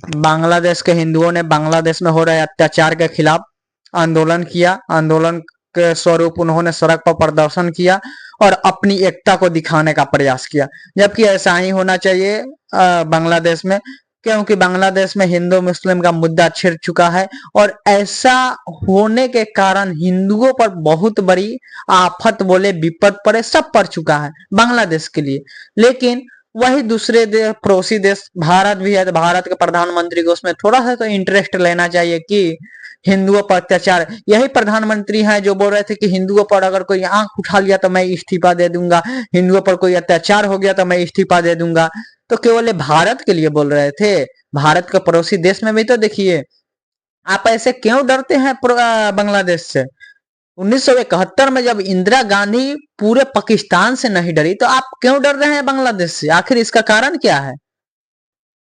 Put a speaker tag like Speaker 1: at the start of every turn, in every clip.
Speaker 1: बांग्लादेश के हिंदुओं ने बांग्लादेश में हो रहे अत्याचार के खिलाफ आंदोलन किया। आंदोलन के स्वरूप उन्होंने सड़क पर प्रदर्शन किया और अपनी एकता को दिखाने का प्रयास किया, जबकि ऐसा ही होना चाहिए बांग्लादेश में, क्योंकि बांग्लादेश में हिंदू मुस्लिम का मुद्दा छिड़ चुका है और ऐसा होने के कारण हिंदुओं पर बहुत बड़ी आफत बोले विपद पड़े सब पड़ चुका है बांग्लादेश के लिए। लेकिन वही दूसरे पड़ोसी देश भारत भी है, तो भारत के प्रधानमंत्री को उसमें थोड़ा सा तो इंटरेस्ट लेना चाहिए कि हिंदुओं पर अत्याचार। यही प्रधानमंत्री हैं जो बोल रहे थे कि हिंदुओं पर अगर कोई आंख उठा लिया तो मैं इस्तीफा दे दूंगा, हिंदुओं पर कोई अत्याचार हो गया तो मैं इस्तीफा दे दूंगा। तो केवल भारत के लिए बोल रहे थे? भारत के पड़ोसी देश में भी तो देखिए, आप ऐसे क्यों डरते हैं बांग्लादेश से? 1971 में जब इंदिरा गांधी पूरे पाकिस्तान से नहीं डरी, तो आप क्यों डर रहे हैं बांग्लादेश से? आखिर इसका कारण क्या है?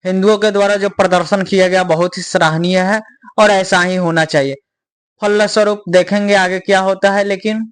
Speaker 1: हिंदुओं के द्वारा जो प्रदर्शन किया गया बहुत ही सराहनीय है और ऐसा ही होना चाहिए। फलस्वरूप देखेंगे आगे क्या होता है। लेकिन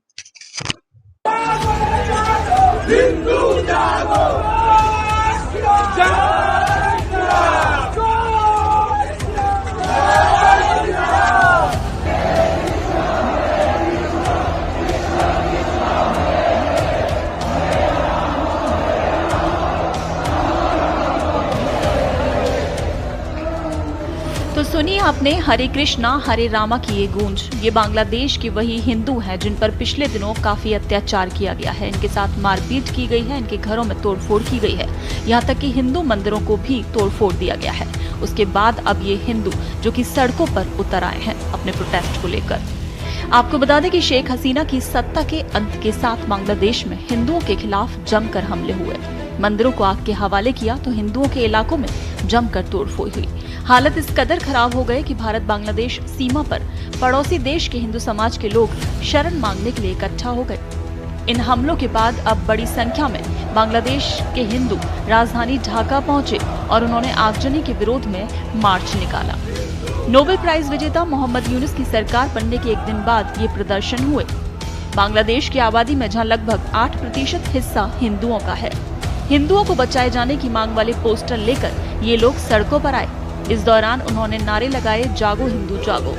Speaker 2: तो सुनिए आपने हरे कृष्णा हरे रामा की ये गूंज। ये बांग्लादेश के वही हिंदू हैं जिन पर पिछले दिनों काफी अत्याचार किया गया है, इनके साथ मारपीट की गई है, इनके घरों में तोड़फोड़ की गई है, यहाँ तक कि हिंदू मंदिरों को भी तोड़फोड़ दिया गया है। उसके बाद अब ये हिंदू जो कि सड़कों पर उतर आए हैं अपने प्रोटेस्ट को लेकर। आपको बता दें कि शेख हसीना की सत्ता के अंत के साथ बांग्लादेश में हिंदुओं के खिलाफ जमकर हमले हुए, मंदिरों को आग के हवाले किया तो हिंदुओं के इलाकों में जमकर तोड़फोड़ हुई। हालत इस कदर खराब हो गए कि भारत बांग्लादेश सीमा पर पड़ोसी देश के हिंदू समाज के लोग शरण मांगने के लिए इकट्ठा हो गए। इन हमलों के बाद अब बड़ी संख्या में बांग्लादेश के हिंदू राजधानी ढाका पहुंचे और उन्होंने आगजनी के विरोध में मार्च निकाला। नोबेल प्राइज विजेता मोहम्मद यूनुस की सरकार बनने के एक दिन बाद ये प्रदर्शन हुए। बांग्लादेश की आबादी में जहां लगभग 8% हिस्सा हिंदुओं का है, हिंदुओं को बचाए जाने की मांग वाले पोस्टर लेकर ये लोग सड़कों पर आए। इस दौरान उन्होंने नारे लगाए, जागो हिंदू जागो।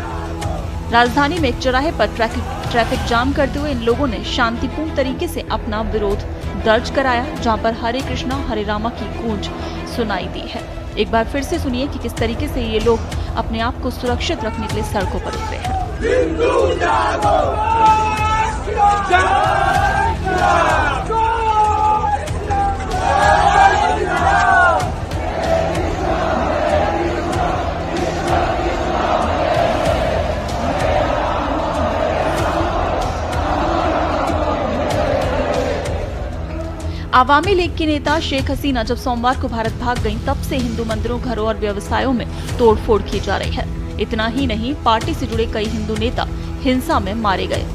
Speaker 2: राजधानी में एक चौराहे पर ट्रैफिक जाम करते हुए इन लोगों ने शांतिपूर्ण तरीके से अपना विरोध दर्ज कराया, जहां पर हरे कृष्णा हरे रामा की गूंज सुनाई दी है। एक बार फिर से सुनिए कि किस तरीके से ये लोग अपने आप को सुरक्षित रखने के लिए सड़कों पर उतरे हैं। हिंदू जागो, आवामी लीग की नेता शेख हसीना जब सोमवार को भारत भाग गईं, तब से हिंदू मंदिरों, घरों और व्यवसायों में तोड़फोड़ की जा रही है। इतना ही नहीं, पार्टी से जुड़े कई हिंदू नेता हिंसा में मारे गए।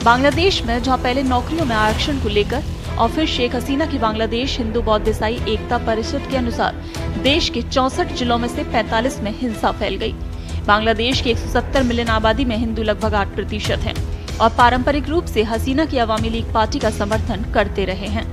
Speaker 2: बांग्लादेश में जहां पहले नौकरियों में आरक्षण को लेकर और फिर शेख हसीना की बांग्लादेश हिंदू बौद्ध ईसाई एकता परिषद के अनुसार देश के 64 जिलों में से 45 में हिंसा फैल गई। बांग्लादेश की 170 मिलियन आबादी में हिंदू लगभग 8% हैं और पारंपरिक रूप से हसीना की आवामी लीग पार्टी का समर्थन करते रहे हैं।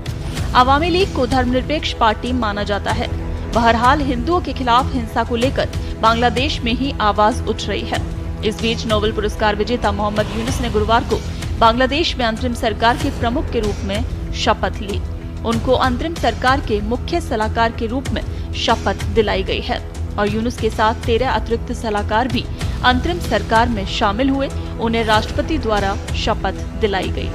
Speaker 2: आवामी लीग को धर्मनिरपेक्ष पार्टी माना जाता है। बहरहाल हिंदुओं के खिलाफ हिंसा को लेकर बांग्लादेश में ही आवाज उठ रही है। इस बीच नोबेल पुरस्कार विजेता मोहम्मद यूनुस ने गुरुवार को बांग्लादेश में अंतरिम सरकार के प्रमुख के रूप में शपथ ली। उनको अंतरिम सरकार के मुख्य सलाहकार के रूप में शपथ दिलाई गई है और यूनुस के साथ 13 अतिरिक्त सलाहकार भी अंतरिम सरकार में शामिल हुए। उन्हें राष्ट्रपति द्वारा शपथ दिलाई गई।